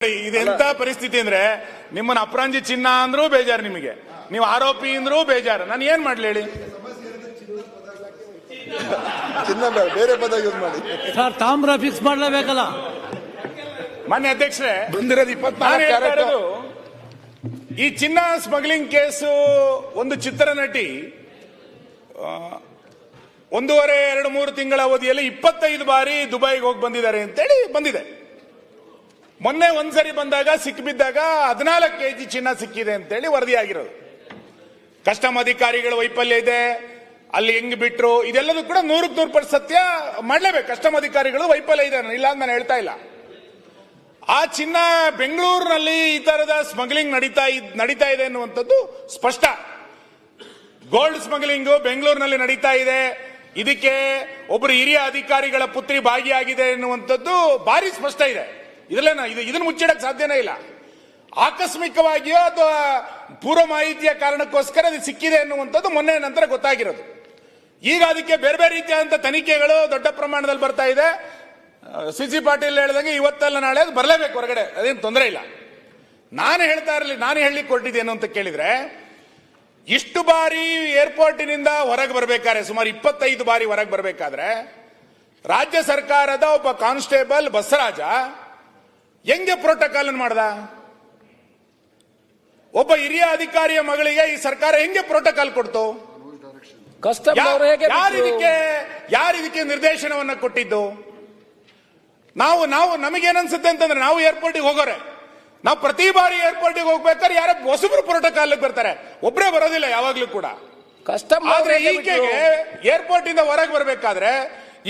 ಇದೆಂತ ಪರಿಸ್ಥಿತಿ ಅಂದ್ರೆ ನಿಮ್ಮನ್ನ ಅಪರಾಂಜಿ ಚಿನ್ನ ಅಂದ್ರೂ ಬೇಜಾರು, ನಿಮಗೆ ನೀವು ಆರೋಪಿ ಅಂದ್ರೂ ಬೇಜಾರು. ನಾನು ಏನ್ ಮಾಡ್ಲಿ ಹೇಳಿ? ಚಿನ್ನ ಬೇರೆ ಪದ ಯೂಸ್ ಮಾಡಿ ಸರ್. ತಾಮ್ರ ಫಿಕ್ಸ್ ಮಾಡ್ಲೇಬೇಕಲ್ಲ. ಮಾನ್ಯ ಅಧ್ಯಕ್ಷರೇ, ಬಂದಿರೋದು 24 ಈ ಚಿನ್ನ ಸ್ಮಗ್ಲಿಂಗ್ ಕೇಸು ಒಂದು ಚಿತ್ರನಟಿ 1.5-2-3 ತಿಂಗಳ ಅವಧಿಯಲ್ಲಿ 25 ಬಾರಿ ದುಬೈಗೆ ಹೋಗಿ ಬಂದಿದ್ದಾರೆ ಅಂತೇಳಿ ಬಂದಿದೆ. ಮೊನ್ನೆ ಒಂದ್ಸರಿ ಬಂದಾಗ ಸಿಕ್ಕಿಬಿದ್ದಾಗ 14 kg ಚಿನ್ನ ಸಿಕ್ಕಿದೆ ಅಂತೇಳಿ ವರದಿಯಾಗಿರೋದು. ಕಸ್ಟಮ್ ಅಧಿಕಾರಿಗಳ ವೈಫಲ್ಯ ಇದೆ, ಅಲ್ಲಿ ಹೆಂಗ್ ಬಿಟ್ರು, ಇದೆಲ್ಲದೂ ಕೂಡ 100% ಸತ್ಯ ಮಾಡಲೇಬೇಕು. ಕಸ್ಟಮ್ ಅಧಿಕಾರಿಗಳು ವೈಫಲ್ಯ ಇದೆ, ಇಲ್ಲ ಅಂತ ನಾನು ಹೇಳ್ತಾ ಇಲ್ಲ. ಆ ಚಿನ್ನ ಬೆಂಗಳೂರಿನಲ್ಲಿ ಈ ತರದ ಸ್ಮಗ್ಲಿಂಗ್ ನಡೀತಾ ಇದೆ ಅನ್ನುವಂಥದ್ದು ಸ್ಪಷ್ಟ. ಗೋಲ್ಡ್ ಸ್ಮಗ್ಲಿಂಗ್ ಬೆಂಗಳೂರಿನಲ್ಲಿ ನಡೀತಾ ಇದೆ, ಇದಕ್ಕೆ ಒಬ್ಬರು ಹಿರಿಯ ಅಧಿಕಾರಿಗಳ ಪುತ್ರಿ ಭಾಗಿಯಾಗಿದೆ ಎನ್ನುವಂಥದ್ದು ಭಾರಿ ಸ್ಪಷ್ಟ ಇದೆ. ಇದನ್ನು ಮುಚ್ಚಿಡಕ್ಕೆ ಸಾಧ್ಯನೇ ಇಲ್ಲ. ಆಕಸ್ಮಿಕವಾಗಿಯೋ ಅಥವಾ ಪೂರ್ವ ಮಾಹಿತಿಯ ಕಾರಣಕ್ಕೋಸ್ಕರ ಅದು ಸಿಕ್ಕಿದೆ ಎನ್ನುವಂಥದ್ದು ಮೊನ್ನೆ ನಂತರ ಗೊತ್ತಾಗಿರೋದು. ಈಗ ಅದಕ್ಕೆ ಬೇರೆ ಬೇರೆ ರೀತಿಯಾದಂಥ ತನಿಖೆಗಳು ದೊಡ್ಡ ಪ್ರಮಾಣದಲ್ಲಿ ಬರ್ತಾ ಇದೆ. ಸಿ ಪಾಟೀಲ್ ಹೇಳಿದಂಗೆ ಇವತ್ತಲ್ಲ ನಾಳೆ ಅದು ಬರಲೇಬೇಕು ಹೊರಗಡೆ, ಅದೇನು ತೊಂದರೆ ಇಲ್ಲ. ನಾನು ಹೇಳಲಿಕ್ಕೆ ಹೊರಟಿದ್ದೇನು ಅಂತ ಕೇಳಿದ್ರೆ, ಇಷ್ಟು ಬಾರಿ ಏರ್ಪೋರ್ಟಿನಿಂದ ಹೊರಗೆ ಬರಬೇಕಾದ್ರೆ, ಸುಮಾರು 25 ಬಾರಿ ಹೊರಗೆ ಬರಬೇಕಾದ್ರೆ, ರಾಜ್ಯ ಸರ್ಕಾರದ ಒಬ್ಬ ಕಾನ್ಸ್ಟೇಬಲ್ ಬಸವರಾಜ ಹೆಂಗೆ ಪ್ರೋಟೋಕಾಲ್ ಮಾಡ್ದ? ಒಬ್ಬ ಹಿರಿಯ ಅಧಿಕಾರಿಯ ಮಗಳಿಗೆ ಈ ಸರ್ಕಾರ ಹೆಂಗೆ ಪ್ರೋಟೋಕಾಲ್ ಕೊಡ್ತು? ಯಾರಿದಕ್ಕೆ ನಿರ್ದೇಶನವನ್ನ ಕೊಟ್ಟಿದ್ದು? ನಮಗೇನನ್ಸುತ್ತೆ ಅಂತಂದ್ರೆ, ನಾವು ಏರ್ಪೋರ್ಟಿಗೆ ಹೋಗೋರೆ, ನಾವು ಪ್ರತಿ ಬಾರಿ ಏರ್ಪೋರ್ಟಿಗೆ ಹೋಗ್ಬೇಕಾದ್ರೆ ಯಾರೋ ಹೊಸಬ್ರು ಪ್ರೋಟೋಕಾಲ್ ಬರ್ತಾರೆ, ಒಬ್ಬರೇ ಬರೋದಿಲ್ಲ ಯಾವಾಗ್ಲೂ ಕೂಡ. ಆದ್ರೆ ಈಕೆಗೆ ಏರ್ಪೋರ್ಟ್ ಇಂದ ಹೊರಗೆ ಬರಬೇಕಾದ್ರೆ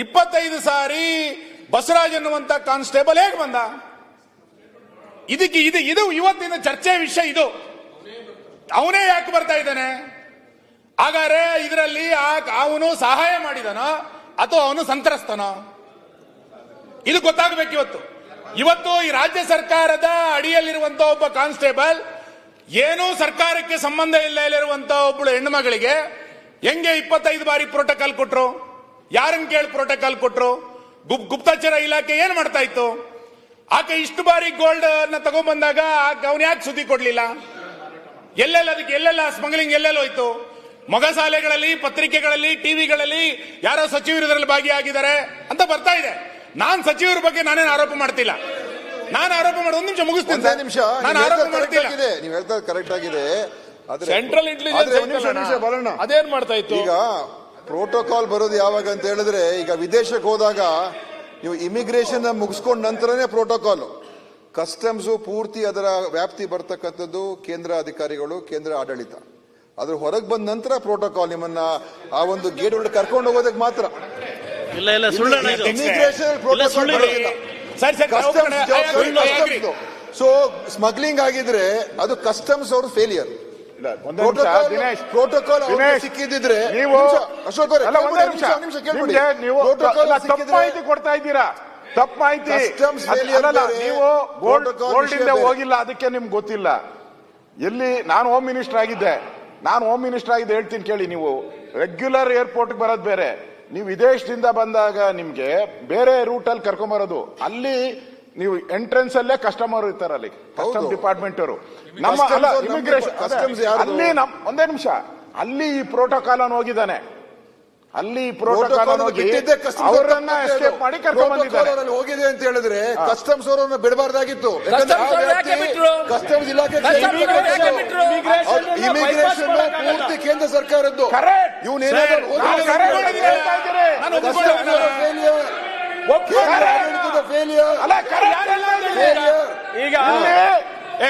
25 ಸಾರಿ ಬಸವರಾಜ್ ಅನ್ನುವಂತ ಕಾನ್ಸ್ಟೇಬಲ್ ಹೇಗೆ ಬಂದ? ಇದು ಇವತ್ತಿನ ಚರ್ಚೆ ವಿಷಯ. ಇದು ಅವನೇ ಯಾಕೆ ಬರ್ತಾ ಇದ್ದಾನೆ? ಹಾಗಾದ್ರೆ ಇದರಲ್ಲಿ ಅವನು ಸಹಾಯ ಮಾಡಿದನೋ ಅಥವಾ ಅವನು ಸಂತ್ರಸ್ತನೋ? ಇದು ಗೊತ್ತಾಗಬೇಕು. ಇವತ್ತು ಈ ರಾಜ್ಯ ಸರ್ಕಾರದ ಅಡಿಯಲ್ಲಿರುವಂತಹ ಒಬ್ಬ ಕಾನ್ಸ್ಟೇಬಲ್ ಏನೂ ಸರ್ಕಾರಕ್ಕೆ ಸಂಬಂಧ ಇಲ್ಲದಿರುವಂತಹ ಒಬ್ಬಳು ಹೆಣ್ಣು ಮಗಳಿಗೆ ಹೆಂಗೆ 25 ಬಾರಿ ಪ್ರೋಟೋಕಾಲ್ ಕೊಟ್ರು? ಯಾರನ್ನ ಕೇಳಿ ಪ್ರೋಟೋಕಾಲ್ ಕೊಟ್ರು? ಗುಪ್ತಚರ ಇಲಾಖೆ ಏನ್ ಮಾಡ್ತಾ ಇತ್ತು? ಆಕೆ ಇಷ್ಟು ಬಾರಿ ಗೋಲ್ಡ್ ಅನ್ನ ತಗೊಂಡ್ಬಂದಾಗ ಅವನು ಯಾಕೆ ಸುದ್ದಿ ಕೊಡ್ಲಿಲ್ಲ? ಎಲ್ಲೆಲ್ಲ ಸ್ಮಗ್ಲಿಂಗ್ ಎಲ್ಲೆಲ್ಲ ಹೋಯ್ತು? ಮೊಗಸಾಲೆಗಳಲ್ಲಿ, ಪತ್ರಿಕೆಗಳಲ್ಲಿ, ಟಿವಿಗಳಲ್ಲಿ ಯಾರೋ ಸಚಿವರು ಇದರಲ್ಲಿ ಭಾಗಿಯಾಗಿದ್ದಾರೆ ಅಂತ ಬರ್ತಾ ಇದೆ. ನಾನ್ ಸಚಿವರ ಬಗ್ಗೆ ನಾನೇನು ಆರೋಪ ಮಾಡ್ತಿಲ್ಲ. ನಾನು ಆರೋಪ ಮಾಡಿ 1 ನಿಮಿಷ ಮುಗಿಸ್ತೀನಿ. ನಾನು ಆರೋಪ ಮಾಡ್ತಿಲ್ಲ. ನೀವು ಹೇಳ್ತಾ ಕರೆಕ್ಟ್ ಆಗಿದೆ. ಸೆಂಟ್ರಲ್ ಇಂಟೆಲಿಜೆನ್ಸ್ ಅದೇನ್ ಮಾಡ್ತಾ ಇತ್ತು? ಈಗ ಪ್ರೋಟೋಕಾಲ್ ಬರೋದು ಯಾವಾಗ ಅಂತ ಹೇಳಿದ್ರೆ, ಈಗ ವಿದೇಶಕ್ಕೆ ಹೋದಾಗ ನೀವು ಇಮಿಗ್ರೇಷನ್ ಮುಗಿಸ್ಕೊಂಡ ನಂತರನೇ ಪ್ರೋಟೋಕಾಲ್. ಕಸ್ಟಮ್ಸ್ ಪೂರ್ತಿ ಅದರ ವ್ಯಾಪ್ತಿ ಬರ್ತಕ್ಕಂಥದ್ದು ಕೇಂದ್ರ ಅಧಿಕಾರಿಗಳು, ಕೇಂದ್ರ ಆಡಳಿತ. ಅದ್ರ ಹೊರಗೆ ಬಂದ ನಂತರ ಪ್ರೋಟೋಕಾಲ್ ನಿಮ್ಮನ್ನ ಆ ಒಂದು ಗೇಟ್ ಒಳಗೆ ಕರ್ಕೊಂಡು ಹೋಗೋದಕ್ಕೆ ಮಾತ್ರ. ಇಮಿಗ್ರೇಷನ್ ಸೊ ಸ್ಮಗ್ಲಿಂಗ್ ಆಗಿದ್ರೆ ಅದು ಕಸ್ಟಮ್ಸ್ ಅವ್ರ ಫೇಲಿಯರ್. ಪ್ರೋಟೋಕಾಲ್ ಸಿಕ್ಕಿದ್ರೆ ಅಶೋಕ್ ತಪ್ಪು ಮಾಹಿತಿ ಕೊಡ್ತಾ ಇದ್ದೀರಾ. ತಪ್ಪು ಮಾಹಿತಿ. ನೀವು ಗೋಲ್ಡ್ ಇಂದ ಹೋಗಿಲ್ಲ, ಅದಕ್ಕೆ ನಿಮ್ಗೆ ಗೊತ್ತಿಲ್ಲ. ಎಲ್ಲಿ ನಾನು ಹೋಮ್ ಮಿನಿಸ್ಟರ್ ಆಗಿದ್ದೆ ಹೇಳ್ತೀನಿ ಕೇಳಿ. ನೀವು ರೆಗ್ಯುಲರ್ ಏರ್ಪೋರ್ಟ್ ಬರೋದು ಬೇರೆ, ನೀವು ವಿದೇಶದಿಂದ ಬಂದಾಗ ನಿಮ್ಗೆ ಬೇರೆ ರೂಟ್ ಅಲ್ಲಿ ಕರ್ಕೊಂಬರೋದು. ಅಲ್ಲಿ ನೀವು ಎಂಟ್ರೆನ್ಸ್ ಅಲ್ಲೇ ಕಸ್ಟಮರ್ ಇರ್ತಾರೆ, ಅಲ್ಲಿ ಕಸ್ಟಮ್ ಡಿಪಾರ್ಟ್ಮೆಂಟ್ ಅವರು. ನಮ್ಮ ಇಮಿಗ್ರೇಷನ್ ಅಲ್ಲಿ ಒಂದೇ ನಿಮಿಷ, ಅಲ್ಲಿ ಈ ಪ್ರೋಟೋಕಾಲ್ ಅನ್ನು ಹೋಗಿದ್ದಾನೆ. ಅಲ್ಲಿ ಪ್ರೋಟೋಕಾಲ್ ಹೋಗಿ ಅವರನ್ನ ಎಸ್ಕೇಪ್ ಮಾಡಿ ಕರ್ಕೊಂಡು ಬಂದಿದ್ದಾರೆ. ಹೋಗಿದೆ ಅಂತ ಹೇಳಿದ್ರೆ ಕಸ್ಟಮ್ಸ್ ಅವರನ್ನ ಬಿಡಬಾರ್ದಾಗಿತ್ತು. ಕಸ್ಟಮ್ಸ್ ಇಲಾಖೆ ಇಮಿಗ್ರೇಷನ್ ಪೂರ್ತಿ ಕೇಂದ್ರ ಸರ್ಕಾರದ್ದು. ಈಗ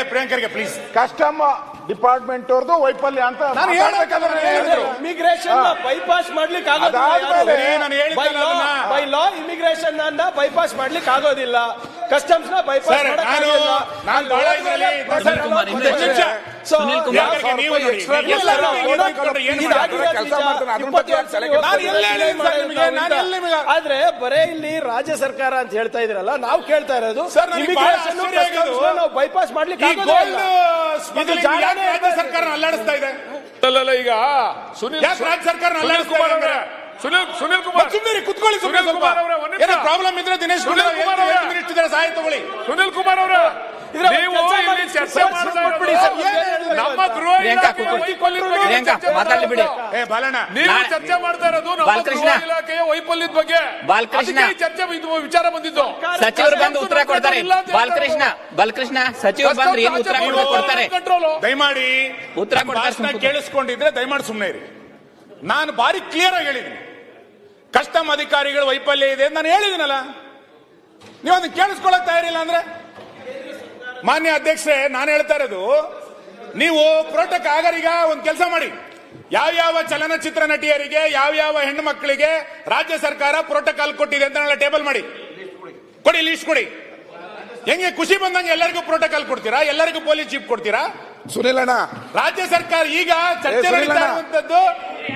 ಪ್ರಿಯಾಂಕರ್ಗೆ ಪ್ಲೀಸ್, ಕಸ್ಟಮ್ ಡಿಪಾರ್ಟ್ಮೆಂಟ್ ಅವ್ರದ್ದು ವೈಫಲ್ಯ ಅಂತ ಇಮಿಗ್ರೇಷನ್ ಬೈಪಾಸ್ ಮಾಡ್ಲಿಕ್ಕೆ ಬೈ ಲಾ ಇಮಿಗ್ರೇಷನ್ ಅನ್ನ ಬೈಪಾಸ್ ಮಾಡ್ಲಿಕ್ಕೆ ಆಗೋದಿಲ್ಲ. ಕಸ್ಟಮ್ಸ್ ನ ಬೈಪಾಸ್ ಆದ್ರೆ ಬರೇ ಇಲ್ಲಿ ರಾಜ್ಯ ಸರ್ಕಾರ ಅಂತ ಹೇಳ್ತಾ ಇದ್ರಲ್ಲ, ನಾವು ಕೇಳ್ತಾ ಇರೋದು ಇಮಿಗ್ರೇಷನ್ ನಾವು ಬೈಪಾಸ್ ಮಾಡ್ಲಿಕ್ಕೆ ಸರ್ಕಾರ ಅಲ್ಲಾಡಿಸ್ತಾ ಇದೆ. ಈಗ ರಾಜ್ಯ ಸರ್ಕಾರ ಅಲ್ಲಾಡಿಸ್ತಾ ಇದೆ. ಸುನಿಲ್ ಕುಮಾರ್ ಸುಮ್ಮನೆ ಕುತ್ಕೊಳ್ಳಿ. ಸುಮ್ಮನೆ ಸುನಿಲ್ ಕುಮಾರ್ ಅವರೇ, ಒಂದ್ ನಿಮಿಷ. ಏನೋ ಪ್ರಾಬ್ಲಮ್ ಇದ್ರೆ ದಿನೇಶ್ ಸುನಿಲ್ ಕುಮಾರ್ ಅವರೇ. ಸಹಾಯ ತಗೊಳ್ಳಿ. ಸುನಿಲ್ ಕುಮಾರ್ ಅವರ ನೀವು ಇಲ್ಲಿ ಚರ್ಚೆ ಮಾಡ್ತಾ ಇರೋದು ನಮ್ಮ ಗೃಹ ಇಲಾಖೆಯ ವೈಫಲ್ಯದ ಬಗ್ಗೆ ಚರ್ಚೆ ಮಾತಾಡ್ಲಿ ಬಿಡಿ. ಏ ಬಾಲಣ್ಣ, ನೀವು ಚರ್ಚೆ ಮಾಡ್ತಾ ಇರೋದು ನಮ್ಮ ಬಾಲಕೃಷ್ಣ. ಗೃಹ ಇಲಾಖೆಯ ವೈಫಲ್ಯದ ಬಗ್ಗೆ. ಬಾಲಕೃಷ್ಣ. ಅದಕ್ಕೆ ಈ ಚರ್ಚೆ ವಿಚಾರ ಬಂದಿದ್ದು. ಸಚಿವರು ಬಂದು ಉತ್ತರ ಕೊಡ್ತಾರೆ. ಬಾಲಕೃಷ್ಣ ಸಚಿವರು ಬಂದ್ರೆ ಏನು ಉತ್ತರ ಕೊಡ್ತಾರೆ? ದಯಮಾಡಿ ಉತ್ತರ ನನ್ನ ಕೊಡ್ತಾರೆ. ಭಾಷಣ ಕೇಳಿಸ್ಕೊಂಡಿದ್ರೆ ದಯಮಾಡಿ ಸುಮ್ಮನೆ ಇರಿ. ನಾನು ಬಾರಿ ಕ್ಲಿಯರ್ ಆಗಿ ಹೇಳಿದ್ದೀನಿ, ಕಸ್ಟಮ್ ಅಧಿಕಾರಿಗಳ ವೈಫಲ್ಯ ಇದೆ ಅಂತ ನಾನು ಹೇಳಿದ್ದೀನಲ್ಲ. ನೀವು ಅದನ್ನ ಕೇಳಿಸ್ಕೊಳ್ಳಕ್ ತಯಾರಿಲ್ಲ ಅಂದ್ರೆ, ಮಾನ್ಯ ಅಧ್ಯಕ್ಷರೇ, ನಾನು ಹೇಳ್ತಾ ಇರೋದು, ನೀವು ಪ್ರೋಟೋಕಾಲ್ ಆಗರೀಗ ಒಂದು ಕೆಲಸ ಮಾಡಿ, ಯಾವ್ಯಾವ ಚಲನಚಿತ್ರ ನಟಿಯರಿಗೆ ಯಾವ್ಯಾವ ಹೆಣ್ಣು ಮಕ್ಕಳಿಗೆ ರಾಜ್ಯ ಸರ್ಕಾರ ಪ್ರೋಟೋಕಾಲ್ ಕೊಟ್ಟಿದೆ ಅಂತ ಟೇಬಲ್ ಮಾಡಿ ಕೊಡಿ, ಲೀಸ್ಟ್ ಕೊಡಿ. ಹೆಂಗೆ ಖುಷಿ ಬಂದಂಗೆ ಎಲ್ಲರಿಗೂ ಪ್ರೋಟೋಕಾಲ್ ಕೊಡ್ತೀರಾ? ಎಲ್ಲರಿಗೂ ಪೊಲೀಸ್ ಜೀಪ್ ಕೊಡ್ತೀರಾ? ಸುನಿಲ್ ಅಣ್ಣ, ರಾಜ್ಯ ಸರ್ಕಾರ ಈಗ ಚರ್ಚೆ ನಡೀತಾ ಇರುವಂತದ್ದು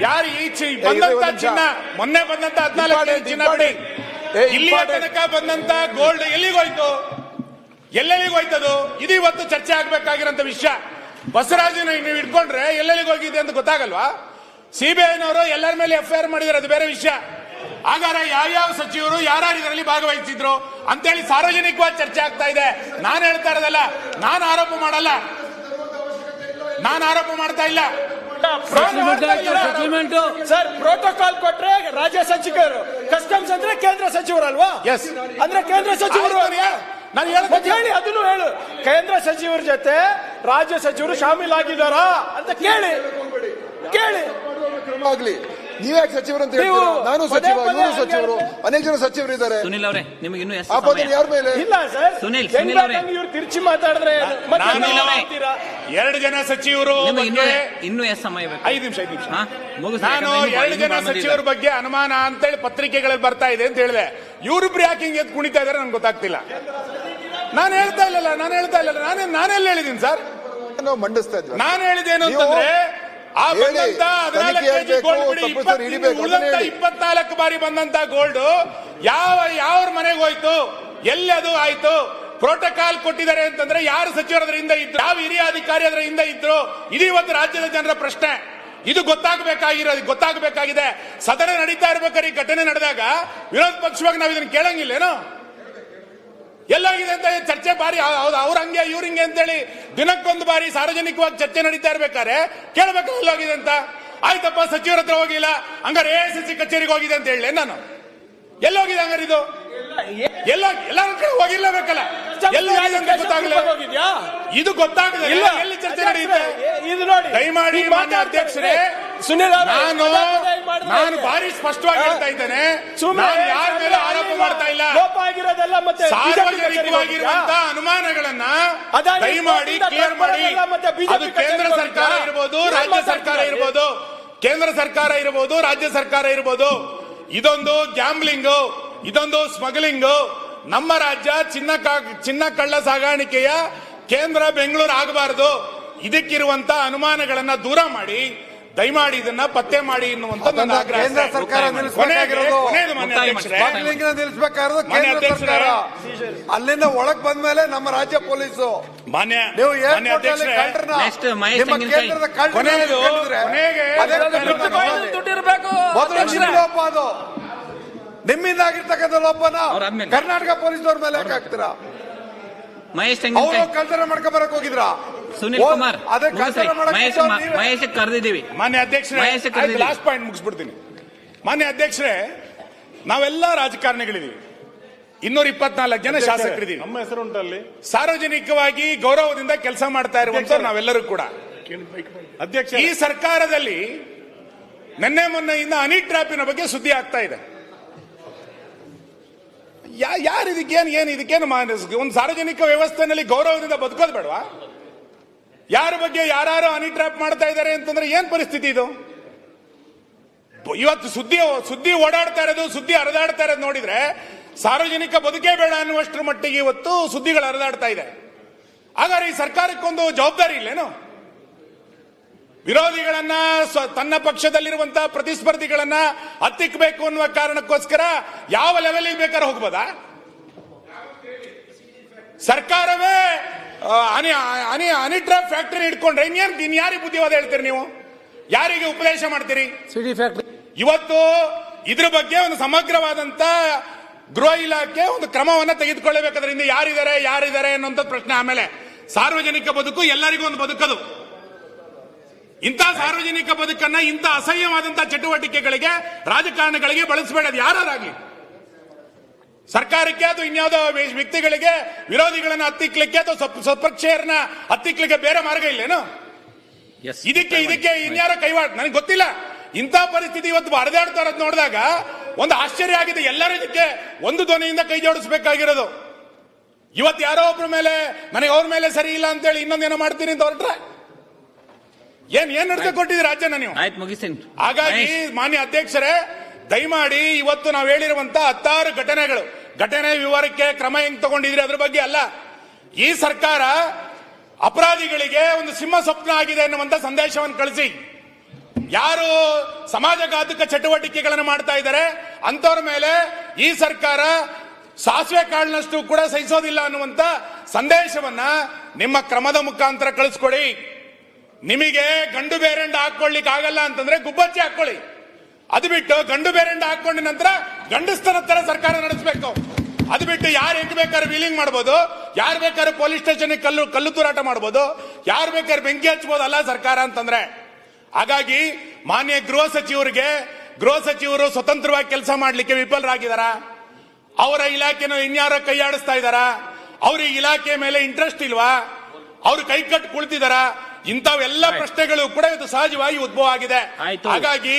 ಯಾರು ಬಂದಂತ ಚಿನ್ನ, ಮೊನ್ನೆ ಬಂದಂತ 14 ಚಿನ್ನ ಬಿಡಿ, ಇಲ್ಲಿಯ ತನಕ ಬಂದಂತ ಗೋಲ್ಡ್ ಎಲ್ಲಿಗೋಯ್ತು? ಎಲ್ಲೆಲ್ಲಿಗೋಯ್ತದು? ಇದು ಇವತ್ತು ಚರ್ಚೆ ಆಗ್ಬೇಕಾಗಿರೋಂತ ವಿಷಯ. ಬಸವರಾಜನ ನೀವು ಇಟ್ಕೊಂಡ್ರೆ ಎಲ್ಲೆಲ್ಲಿಗೆ ಹೋಗಿದೆ ಅಂತ ಗೊತ್ತಾಗಲ್ವಾ? ಸಿಬಿಐನವರು ಎಲ್ಲರ ಮೇಲೆ FIR ಮಾಡಿದ್ರೆ ಅದು ಬೇರೆ ವಿಷಯ. ಹಾಗಾದ್ರೆ ಯಾವ್ಯಾವ ಸಚಿವರು ಯಾರ್ಯಾರು ಇದರಲ್ಲಿ ಭಾಗವಹಿಸಿದ್ರು ಅಂತೇಳಿ ಸಾರ್ವಜನಿಕವಾಗಿ ಚರ್ಚೆ ಆಗ್ತಾ ಇದೆ. ನಾನು ಹೇಳ್ತಾ ಇರೋದಲ್ಲ, ನಾನು ಆರೋಪ ಮಾಡಲ್ಲ, ನಾನು ಆರೋಪ ಮಾಡ್ತಾ ಇಲ್ಲ. ಸರ್, ಪ್ರೋಟೋಕಾಲ್ ಕೊಟ್ರೆ ರಾಜ್ಯ ಸಚಿವರು, ಕಸ್ಟಮ್ಸ್ ಅಂದ್ರೆ ಕೇಂದ್ರ ಸಚಿವರಲ್ವಾ? ಎಸ್, ಅಂದ್ರೆ ಕೇಂದ್ರ ಸಚಿವರು ನಾನು ಹೇಳಿ, ಅದನ್ನು ಹೇಳು. ಕೇಂದ್ರ ಸಚಿವರ ಜೊತೆ ರಾಜ್ಯ ಸಚಿವರು ಶಾಮೀಲಾಗಿದ್ದಾರಾ ಅಂತ ಕೇಳಿ. ಆಗ್ಲಿ, ನೀವ್ಯಾಕೆ ಸಚಿವರು ಅಂತ ಹೇಳ್ತೀರಾ? ನಾನು ಸಚಿವ, ಇವರು ಸಚಿವರು, ಅನೇಕ ಜನ ಸಚಿವರು ಇದ್ದಾರೆ. ಸುನಿಲ್ ಅವರೇ, ನಿಮಗೆ ಇನ್ನೂ ಎಷ್ಟು ಆಪದ ಯಾರ ಮೇಲೆ? ಇಲ್ಲ ಸರ್, ಸುನಿಲ್ ಅವರೇ, ಇವ್ರು ತಿರ್ಚಿ ಮಾತಾಡಿದ್ರೆ ಎರಡು ಜನ ಸಚಿವರು ಇನ್ನೂ ಎಷ್ಟು ಸಮಯ ಬೇಕು? 5 ನಿಮಿಷ. ಹಾ, ಮುಗಿಸಿ. ನಾನು ಎರಡು ಜನ ಸಚಿವರ ಬಗ್ಗೆ ಅನುಮಾನ ಅಂತೇಳಿ ಪತ್ರಿಕೆಗಳಲ್ಲಿ ಬರ್ತಾ ಇದೆ ಅಂತ ಹೇಳಿದೆ. ಇವರಿಬ್ರು ಯಾಕೆ ಹಿಂಗೆ ಎದ್ದು ಕುಣಿತಾ ಇದಾರೆ ನನ್ಗೆ ಗೊತ್ತಾಗ್ತಿಲ್ಲ. ನಾನು ಹೇಳ್ತಾ ಇಲ್ಲ, ನಾನೆಲ್ಲ ಹೇಳಿದ್ದೀನಿ ಸರ್? ನಾವು ಮಂಡಿಸ್ತಾ ಇದ್ವಿ. ನಾನು ಹೇಳಿದ್ದೇನು ಅಂತಂದ್ರೆ, ಆ ಬಂದಂತ 14 ಕೆಜಿ ಗೋಲ್ಡ್ ಬಿಡಿ, 24 ಬಾರಿ ಬಂದಂತ ಗೋಲ್ಡ್ ಯಾವ ಮನೆಗೆ ಹೋಯ್ತು, ಎಲ್ಲಿ ಅದು ಆಯ್ತು? ಪ್ರೋಟೋಕಾಲ್ ಕೊಟ್ಟಿದ್ದಾರೆ ಅಂತಂದ್ರೆ ಯಾರು ಸಚಿವರು ಅದರ ಹಿಂದೆ ಇದ್ರು, ಯಾವ ಹಿರಿಯ ಅಧಿಕಾರಿ ಅದರ ಹಿಂದೆ ಇದ್ರು? ಇದು ಇವತ್ತು ರಾಜ್ಯದ ಜನರ ಪ್ರಶ್ನೆ. ಇದು ಗೊತ್ತಾಗಬೇಕಾಗಿದೆ. ಸದನ ನಡೀತಾ ಇರ್ಬೇಕಾದ್ರೆ ಈ ಘಟನೆ ನಡೆದಾಗ ವಿರೋಧ ಪಕ್ಷವಾಗಿ ನಾವು ಇದನ್ನು ಕೇಳಂಗಿಲ್ಲೇನೋ? ಎಲ್ಲಾಗಿದೆ ಅಂತ ಚರ್ಚೆ ಬಾರಿ ಅವ್ರ ಹಂಗೆ ಇವ್ರ ಹಿಂಗೆ ಅಂತೇಳಿ ದಿನಕ್ಕೊಂದು ಬಾರಿ ಸಾರ್ವಜನಿಕವಾಗಿ ಚರ್ಚೆ ನಡೀತಾ ಇರ್ಬೇಕಾದ್ರೆ ಕೇಳಬೇಕು ಎಲ್ಲೋಗಿದೆ ಅಂತ. ಆಯ್ತಪ್ಪ, ಸಚಿವರ ಹತ್ರ ಹೋಗಿಲ್ಲ, ಹಂಗಾರೆ AICC ಕಚೇರಿಗೆ ಹೋಗಿದೆ ಅಂತ ಹೇಳಿ ನಾನು. ಎಲ್ಲೋಗಿದೆ ಹಂಗಾರೆ ಇದು? ಎಲ್ಲರ ಕಡೆ ಹೋಗಿರ್ಲೇಬೇಕಲ್ಲ, ಎಲ್ಲೋಗಿದೆ ಅಂತ ಗೊತ್ತಾಗಲ್ಲ. ಇದು ಗೊತ್ತಾಗದೆ ಎಲ್ಲಿ ಚರ್ಚೆ ನಡೆಯುತ್ತೆ? ಇದು ನೋಡಿ, ದಯಮಾಡಿ ಮಾನ್ಯ ಅಧ್ಯಕ್ಷರೇ, ಸುನಿಲ್ ನಾನು ಭಾರಿ ಸ್ಪಷ್ಟವಾಗಿ ಹೇಳ್ತಾ ಇದ್ದೇನೆ, ನಾನು ಯಾರ ಮೇಲೆ ಆರೋಪ ಮಾಡ್ತಾ ಇಲ್ಲ. ಸಾರ್ವಜನಿಕವಾಗಿರುವಂತಹ ಅನುಮಾನಗಳನ್ನ ದಯಮಾಡಿ ಕ್ಲಿಯರ್ ಮಾಡಿ. ಅದು ಕೇಂದ್ರ ಸರ್ಕಾರ ಇರ್ಬೋದು, ರಾಜ್ಯ ಸರ್ಕಾರ ಇರ್ಬೋದು, ಕೇಂದ್ರ ಸರ್ಕಾರ ಇರ್ಬೋದು, ರಾಜ್ಯ ಸರ್ಕಾರ ಇರ್ಬೋದು. ಇದೊಂದು ಗ್ಯಾಂಬ್ಲಿಂಗು, ಇದೊಂದು ಸ್ಮಗ್ಲಿಂಗು. ನಮ್ಮ ರಾಜ್ಯ ಚಿನ್ನ ಕಳ್ಳ ಸಾಗಾಣಿಕೆಯ ಕೇಂದ್ರ ಬೆಂಗಳೂರು ಆಗಬಾರದು. ಇದಕ್ಕಿರುವಂತ ಅನುಮಾನಗಳನ್ನ ದೂರ ಮಾಡಿ, ದಯಮಾಡಿ ಇದನ್ನ ಪತ್ತೆ ಮಾಡಿ ಎನ್ನುವಂತ ನನ್ನ ಆಗ್ರಹ. ಕೇಂದ್ರ ಸರ್ಕಾರ ನಿಲ್ಲಿಸಬೇಕಾಗಿರೋದು, ಅಲ್ಲಿಂದ ಒಳಗ್ ಬಂದ್ಮೇಲೆ ನಮ್ಮ ರಾಜ್ಯ ಪೊಲೀಸು, ಮಾನ್ಯ ನೀವು ಏರ್ಪೋರ್ಟ್ ಅಲ್ಲಿ ನಿಮ್ಮ ಕೇಂದ್ರದ ಅದು ನಿಮ್ಮಿಂದ ಆಗಿರ್ತಕ್ಕಂಥ ಲೋಪನ ಕರ್ನಾಟಕ ಪೊಲೀಸ್ನವ್ರ ಮೇಲೆ ಯಾಕೆ ಹಾಕ್ತೀರಾ? ಅವರು ಕಳ್ತನ ಮಾಡ್ಕೊಂಡ್ ಬರಕ್ ಹೋಗಿದ್ರ? ಸುನಿಲ್ ಕುಮಾರ್, ಮಹೇಶ್ ಕರೆದಿದ್ದೀವಿ. ಮಾನ್ಯ ಅಧ್ಯಕ್ಷರೇ, ಲಾಸ್ಟ್ ಪಾಯಿಂಟ್ ಮುಗಿಸ್ಬಿಡ್ತೀನಿ. ಮಾನ್ಯ ಅಧ್ಯಕ್ಷರೇ, ನಾವೆಲ್ಲ ರಾಜಕಾರಣಿಗಳಿದ್ದೀವಿ, 224 ಜನ ಶಾಸಕರಿದ್ದೀವಿ. ನಮ್ಮ ಹೆಸರುಂಟಲ್ಲಿ ಸಾರ್ವಜನಿಕವಾಗಿ ಗೌರವದಿಂದ ಕೆಲಸ ಮಾಡ್ತಾ ಇರುವಂತವ್ರು ನಾವೆಲ್ಲರೂ ಕೂಡ. ಅಧ್ಯಕ್ಷ, ಈ ಸರ್ಕಾರದಲ್ಲಿ ನಿನ್ನೆ ಮೊನ್ನೆಯಿಂದ ಹನಿ ಟ್ರ್ಯಾಪಿನ ಬಗ್ಗೆ ಸುದ್ದಿ ಆಗ್ತಾ ಇದೆ. ಯಾರು ಇದಕ್ಕೇನು ಒಂದು ಸಾರ್ವಜನಿಕ ವ್ಯವಸ್ಥೆನಲ್ಲಿ ಗೌರವದಿಂದ ಬದುಕೋದು ಬೇಡವಾ? ಯಾರ ಬಗ್ಗೆ ಯಾರು ಹನಿ ಟ್ರ್ಯಾಪ್ ಮಾಡ್ತಾ ಇದ್ದಾರೆ ಅಂತಂದ್ರೆ ಏನ್ ಪರಿಸ್ಥಿತಿ ಇದು? ಇವತ್ತು ಸುದ್ದಿ ಓಡಾಡ್ತಾ ಇರೋದು, ಸುದ್ದಿ ಹರಿದಾಡ್ತಾ ಇರೋದು ನೋಡಿದ್ರೆ ಸಾರ್ವಜನಿಕ ಬದುಕೇ ಬೇಡ ಅನ್ನುವಷ್ಟರ ಮಟ್ಟಿಗೆ ಇವತ್ತು ಸುದ್ದಿಗಳು ಹರಿದಾಡ್ತಾ ಇದೆ. ಹಾಗಾದ್ರೆ ಈ ಸರ್ಕಾರಕ್ಕೊಂದು ಜವಾಬ್ದಾರಿ ಇಲ್ಲೇನು? ವಿರೋಧಿಗಳನ್ನ, ತನ್ನ ಪಕ್ಷದಲ್ಲಿರುವಂತಹ ಪ್ರತಿಸ್ಪರ್ಧಿಗಳನ್ನ ಹತ್ತಿಕ್ಕಬೇಕು ಅನ್ನುವ ಕಾರಣಕ್ಕೋಸ್ಕರ ಯಾವ ಲೆವೆಲ್ಗೆ ಬೇಕಾದ್ರೆ ಹೋಗ್ಬೋದಾ? ಸರ್ಕಾರವೇ ಹನಿ ಟ್ರ್ಯಾಪ್ ಫ್ಯಾಕ್ಟರಿ ಇಟ್ಕೊಂಡ್ರೆ ಇನ್ಯಾರಿಗೆ ಬುದ್ಧಿವಾದ ಹೇಳ್ತೀರಿ ನೀವು? ಯಾರಿಗೆ ಉಪದೇಶ ಮಾಡ್ತೀರಿ? ಇವತ್ತು ಇದ್ರ ಬಗ್ಗೆ ಒಂದು ಸಮಗ್ರವಾದಂತ ಗೃಹ ಇಲಾಖೆ ಒಂದು ಕ್ರಮವನ್ನ ತೆಗೆದುಕೊಳ್ಳಬೇಕಾದ್ರಿಂದ ಯಾರಿದ್ದಾರೆ ಅನ್ನುವಂಥ ಪ್ರಶ್ನೆ. ಆಮೇಲೆ ಸಾರ್ವಜನಿಕ ಬದುಕು ಎಲ್ಲರಿಗೂ ಒಂದು ಬದುಕದು. ಇಂಥ ಸಾರ್ವಜನಿಕ ಬದುಕನ್ನ ಇಂಥ ಅಸಹ್ಯವಾದಂತಹ ಚಟುವಟಿಕೆಗಳಿಗೆ ರಾಜಕಾರಣಗಳಿಗೆ ಬಳಸಬೇಡದು ಯಾರಾಗ್ಲಿ. ಸರ್ಕಾರಕ್ಕೆ ಅಥವಾ ಇನ್ಯಾವುದೋ ವ್ಯಕ್ತಿಗಳಿಗೆ ವಿರೋಧಿಗಳನ್ನ ಹತ್ತಿಕ್ಲಿಕ್ಕೆ ಅಥವಾ ಸ್ವಪಕ್ಷೀಯರನ್ನ ಹತ್ತಿಕ್ಲಿಕ್ಕೆ ಬೇರೆ ಮಾರ್ಗ ಇಲ್ಲೇನು? ಇದಕ್ಕೆ ಇನ್ಯಾರೋ ಕೈವಾಡ ನನಗೆ ಗೊತ್ತಿಲ್ಲ. ಇಂಥ ಪರಿಸ್ಥಿತಿ ಇವತ್ತು ಹರಿದಾಡ್ತಾ ಇರೋದು ನೋಡಿದಾಗ ಒಂದು ಆಶ್ಚರ್ಯ ಆಗಿದೆ. ಎಲ್ಲರೂ ಇದಕ್ಕೆ ಒಂದು ಧ್ವನಿಯಿಂದ ಕೈ ಜೋಡಿಸಬೇಕಾಗಿರೋದು. ಇವತ್ತು ಯಾರೋ ಒಬ್ಬರ ಮೇಲೆ ನನಗೆ ಅವ್ರ ಮೇಲೆ ಸರಿ ಇಲ್ಲ ಅಂತೇಳಿ ಇನ್ನೊಂದೇನೋ ಮಾಡ್ತೀನಿ ಅಂತ ಹೊರಟ್ರೆ ಏನ್ ನಡ್ಕ ಕೊಟ್ಟಿದ್ದೀರಿ ರಾಜ್ಯನ ನೀವು? ಹಾಗಾಗಿ ಮಾನ್ಯ ಅಧ್ಯಕ್ಷರೇ, ದಯಮಾಡಿ ಇವತ್ತು ನಾವು ಹೇಳಿರುವಂತ 16 ಘಟನೆ ವಿವರಕ್ಕೆ ಕ್ರಮ ಹೆಂಗ್ ತಗೊಂಡಿದ್ರಿ ಅದ್ರ ಬಗ್ಗೆ ಅಲ್ಲ. ಈ ಸರ್ಕಾರ ಅಪರಾಧಿಗಳಿಗೆ ಒಂದು ಸಿಂಹ ಸ್ವಪ್ನ ಆಗಿದೆ ಅನ್ನುವಂತ ಸಂದೇಶವನ್ನು ಕಳಿಸಿ, ಯಾರು ಸಮಾಜಘಾತಕ ಚಟುವಟಿಕೆಗಳನ್ನು ಮಾಡ್ತಾ ಇದ್ದಾರೆ ಅಂತವ್ರ ಮೇಲೆ ಈ ಸರ್ಕಾರ ಸಾಸಿವೆ ಕಾಳಿನಷ್ಟು ಕೂಡ ಸಹಿಸೋದಿಲ್ಲ ಅನ್ನುವಂತ ಸಂದೇಶವನ್ನ ನಿಮ್ಮ ಕ್ರಮದ ಮುಖಾಂತರ ಕಳಿಸ್ಕೊಡಿ. ನಿಮಗೆ ಗಂಡು ಬೇರೆಂಡ ಹಾಕೊಳ್ಳಿಕ್ ಆಗಲ್ಲ ಅಂತಂದ್ರೆ ಗುಬ್ಬಚ್ಚಿ ಹಾಕೊಳ್ಳಿ. ಅದು ಬಿಟ್ಟು ಗಂಡು ಬೇರೆಂಡ ಹಾಕೊಂಡ ನಂತರ ಗಂಡಸ್ತನ ತರ ಸರ್ಕಾರ ನಡೆಸಬೇಕು. ಅದು ಬಿಟ್ಟು ಯಾರು ಹೆಂಗ್ ಬೇಕಾದ್ರೆ ವೀಲಿಂಗ್ ಮಾಡ್ಬೋದು, ಯಾರು ಬೇಕಾದ್ರೆ ಪೊಲೀಸ್ ಸ್ಟೇಷನ್ ಕಲ್ಲು ತೂರಾಟ ಮಾಡ್ಬೋದು, ಯಾರು ಬೇಕಾದ್ರೆ ಬೆಂಕಿ ಹಚ್ಬೋದು ಅಲ್ಲ ಸರ್ಕಾರ ಅಂತಂದ್ರೆ. ಹಾಗಾಗಿ ಮಾನ್ಯ ಗೃಹ ಸಚಿವರು ಸ್ವತಂತ್ರವಾಗಿ ಕೆಲಸ ಮಾಡ್ಲಿಕ್ಕೆ ವಿಫಲರಾಗಿದ್ದಾರ. ಅವರ ಇಲಾಖೆನ ಇನ್ಯಾರೋ ಕೈಯಾಡಿಸ್ತಾ ಇದಾರ. ಅವ್ರಿಗೆ ಇಲಾಖೆ ಮೇಲೆ ಇಂಟ್ರೆಸ್ಟ್ ಇಲ್ವಾ? ಅವ್ರು ಕೈ ಕಟ್ಟು ಕುಳಿತಿದಾರ? ಇಂಥವೆಲ್ಲ ಪ್ರಶ್ನೆಗಳು ಕೂಡ ಇದು ಸಹಜವಾಗಿ ಉದ್ಭವ ಆಗಿದೆ. ಹಾಗಾಗಿ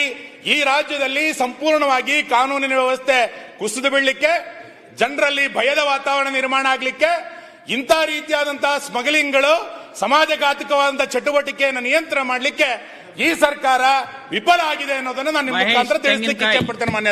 ಈ ರಾಜ್ಯದಲ್ಲಿ ಸಂಪೂರ್ಣವಾಗಿ ಕಾನೂನಿನ ವ್ಯವಸ್ಥೆ ಕುಸಿದು ಬೀಳಲಿಕ್ಕೆ, ಜನರಲ್ಲಿ ಭಯದ ವಾತಾವರಣ ನಿರ್ಮಾಣ ಆಗ್ಲಿಕ್ಕೆ, ಇಂಥ ರೀತಿಯಾದಂತಹ ಸ್ಮಗ್ಲಿಂಗ್ಗಳು, ಸಮಾಜಘಾತಕವಾದಂತಹ ಚಟುವಟಿಕೆಯನ್ನು ನಿಯಂತ್ರಣ ಮಾಡಲಿಕ್ಕೆ ಈ ಸರ್ಕಾರ ವಿಫಲ ಆಗಿದೆ ಅನ್ನೋದನ್ನು ನಾನು ನಿಮ್ಮ ಮುಖಾಂತರ ತಿಳಿಸಲಿಕ್ಕೆ ಇಚ್ಛೆ ಪಡ್ತೇನೆ ಮಾನ್ಯ